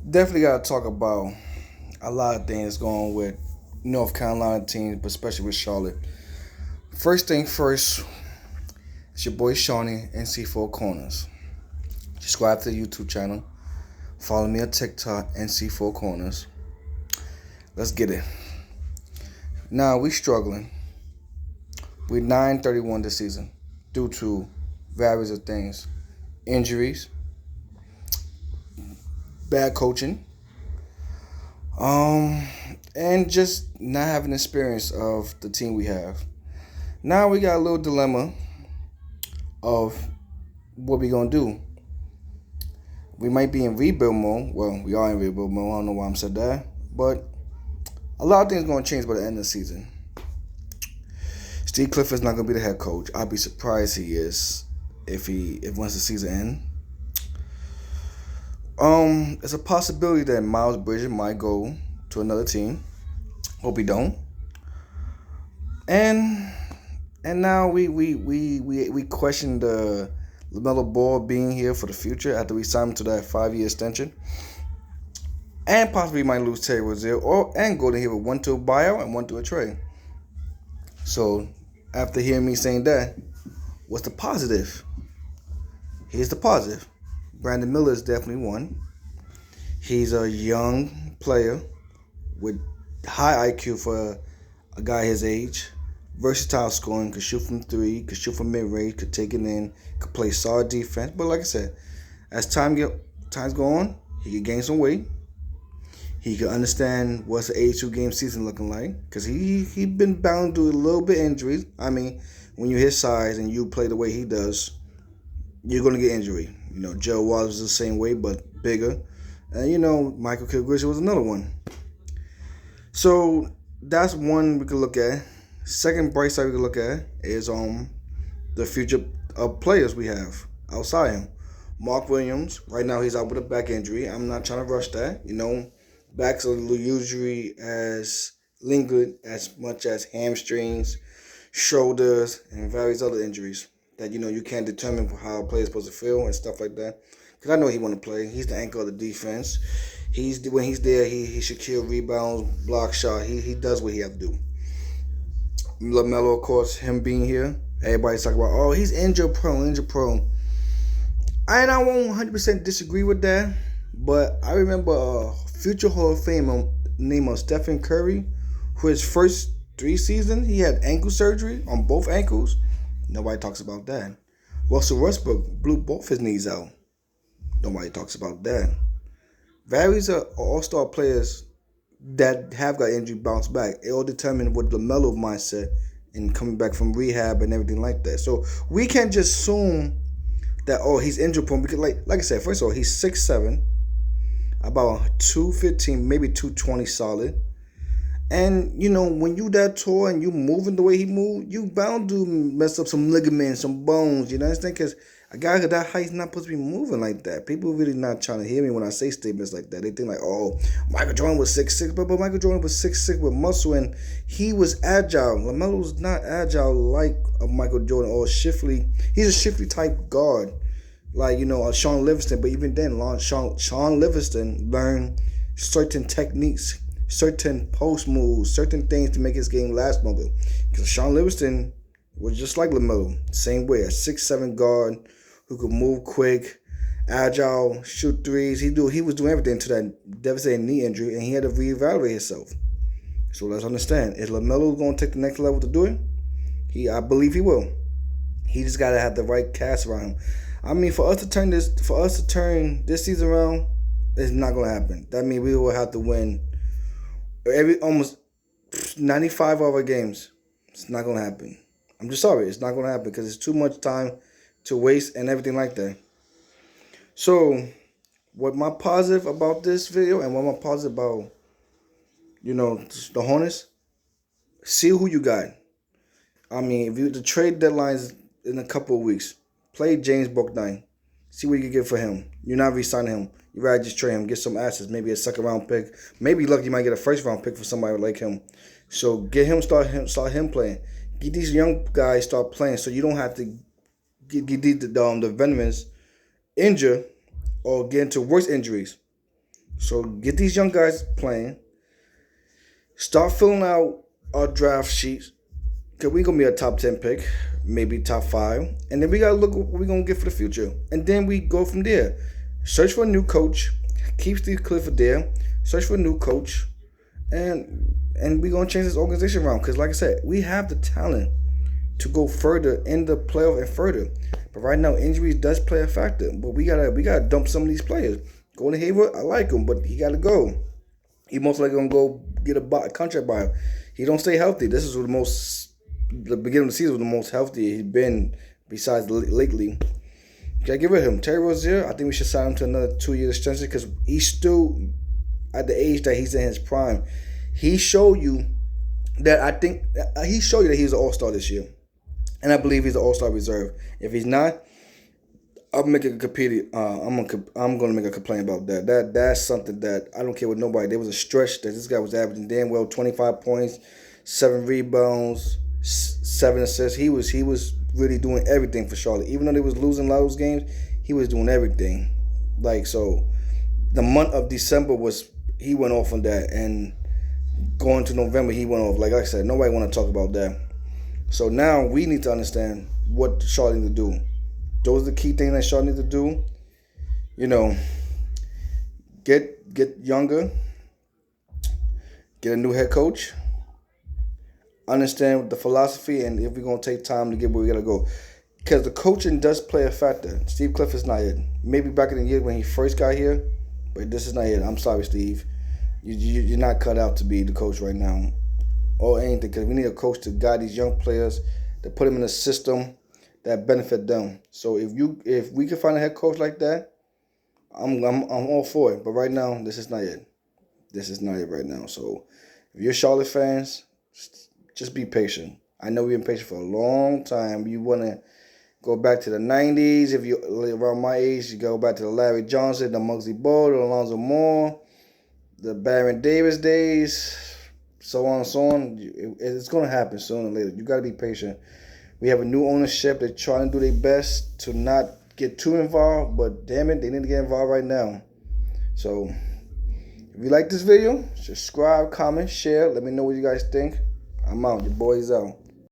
Definitely got to talk about a lot of things going with North Carolina teams, but especially with Charlotte. First thing first, it's your boy Shawnee, NC4 Corners. Subscribe to the YouTube channel. Follow me on TikTok, NC4 Corners. Let's get it. Now, we struggling. We're 9-31 this season due to various of things. Injuries, bad coaching, um, and just not having experience of the team we have. Now we got a little dilemma of what we gonna do. We might be in rebuild mode. Well, we are in rebuild mode. I don't know why I'm said that, but a lot of things gonna change by the end of the season. Steve Clifford's not gonna be the head coach. I'd be surprised he is if once the season ends. It's a possibility that Miles Bridges might go to another team. Hope he don't. And now we question the LaMelo Ball being here for the future after we sign him to that 5-year extension. And possibly might lose Terry Rozier and go to here with one to a buyout and one to a trade. So after hearing me saying that, what's the positive? Here's the positive. Brandon Miller is definitely one. He's a young player with high IQ for a guy his age. Versatile scoring, could shoot from three, could shoot from mid-range, could take it in, could play solid defense. But like I said, as times go on, he could gain some weight. He could understand what's an 82-game season looking like, because he been bound to a little bit injuries. I mean, when you're his size and you play the way he does, you're going to get injury. Joe Wallace was the same way, but bigger. And, Michael Kilgore was another one. So that's one we could look at. Second bright side we could look at is the future of players we have outside him. Mark Williams, right now he's out with a back injury. I'm not trying to rush that. Backs are usually as lingered as much as hamstrings, shoulders, and various other injuries that you can't determine how a player's supposed to feel and stuff like that. Because I know he want to play. He's the anchor of the defense. When he's there, he should kill rebounds, block shot. He does what he has to do. LaMelo, of course, him being here, everybody's talking about, oh, he's injury prone. I won't 100% disagree with that, but I remember a future Hall of Famer named Stephen Curry, who his first 3 seasons, he had ankle surgery on both ankles. Nobody talks about that. Russell Westbrook blew both his knees out. Nobody talks about that. Various all-star players that have got injury bounce back. It all determines what LaMelo mindset and coming back from rehab and everything like that. So we can't just assume that, oh, he's injury prone, because like I said, first of all, he's 6'7", about 215, maybe 220 solid. And, when you that tall and you moving the way he moved, you bound to mess up some ligaments, some bones, you understand? Because a guy at that height is not supposed to be moving like that. People really not trying to hear me when I say statements like that. They think like, oh, Michael Jordan was 6'6", but Michael Jordan was 6'6" with muscle, and he was agile. LaMelo was not agile like a Michael Jordan or Shifley. He's a Shifley type guard, like, Sean Livingston. But even then, Sean Livingston learned certain techniques, certain post moves, certain things to make his game last longer. Because Sean Livingston was just like LaMelo, same way, a 6'7" guard who could move quick, agile, shoot threes. He was doing everything to that devastating knee injury, and he had to reevaluate himself. So let's understand: is LaMelo going to take the next level to do it? I believe he will. He just got to have the right cast around him. I mean, for us to turn this season around, it's not going to happen. That means we will have to win almost 95 of our games. It's not going to happen. I'm just sorry. It's not going to happen because it's too much time to waste and everything like that. So, what my positive about this video and what my positive about, the Hornets, see who you got. I mean, if the trade deadline's in a couple of weeks, play James Bouknight. See what you can get for him. You're not re-signing him. You rather just trade him, get some assets, maybe a second-round pick. Maybe lucky you might get a first-round pick for somebody like him. So get him, start him playing. Get these young guys start playing, so you don't have to get the veterans injured or get into worse injuries. So get these young guys playing. Start filling out our draft sheets. Cause we gonna be a top 10 pick, maybe top 5, and then we gotta look what we gonna get for the future, and then we go from there. Search for a new coach. Keep Steve Clifford there. Search for a new coach, and we gonna change this organization around. Cause like I said, we have the talent to go further in the playoff and further. But right now, injuries does play a factor. But we gotta dump some of these players. Golden Hayward, I like him, but he gotta go. He most likely gonna go get a contract buyout. He don't stay healthy. This is the beginning of the season was the most healthy he's been besides lately. Gotta give it him. Terry Rozier, I think we should sign him to another 2-year extension because he's still at the age that he's in his prime. He showed you that he showed you that he's an all-star this year. And I believe he's an all-star reserve. If he's not, I'm making a complaint. I'm gonna make a complaint about that. That's something that I don't care with nobody. There was a stretch that this guy was averaging damn well 25 points, 7 rebounds, 7 assists. He was really doing everything for Charlotte. Even though they was losing a lot of those games, he was doing everything. Like so, the month of December he went off on that, and going to November he went off. Like I said, nobody want to talk about that. So now we need to understand what Charlotte need to do. Those are the key things that Charlotte need to do. You know, get younger, get a new head coach, understand the philosophy, and if we're going to take time to get where we got to go. Because the coaching does play a factor. Steve Clifford's not it. Maybe back in the year when he first got here, but this is not it. I'm sorry, Steve. You're not cut out to be the coach right now or anything, because we need a coach to guide these young players, to put them in a system that benefit them. So if we can find a head coach like that, I'm all for it. But right now, this is not it. This is not it right now. So if you're Charlotte fans, just be patient. I know we've been patient for a long time. You want to go back to the 90s. If you're around my age, you go back to the Larry Johnson, the Muggsy Bogues, the Alonzo Moore, the Baron Davis days, so on and so on. It's going to happen sooner or later. You got to be patient. We have a new ownership. They're trying to do their best to not get too involved, but damn it, they need to get involved right now. So if you like this video, subscribe, comment, share. Let me know what you guys think. I'm out. Your boy's out.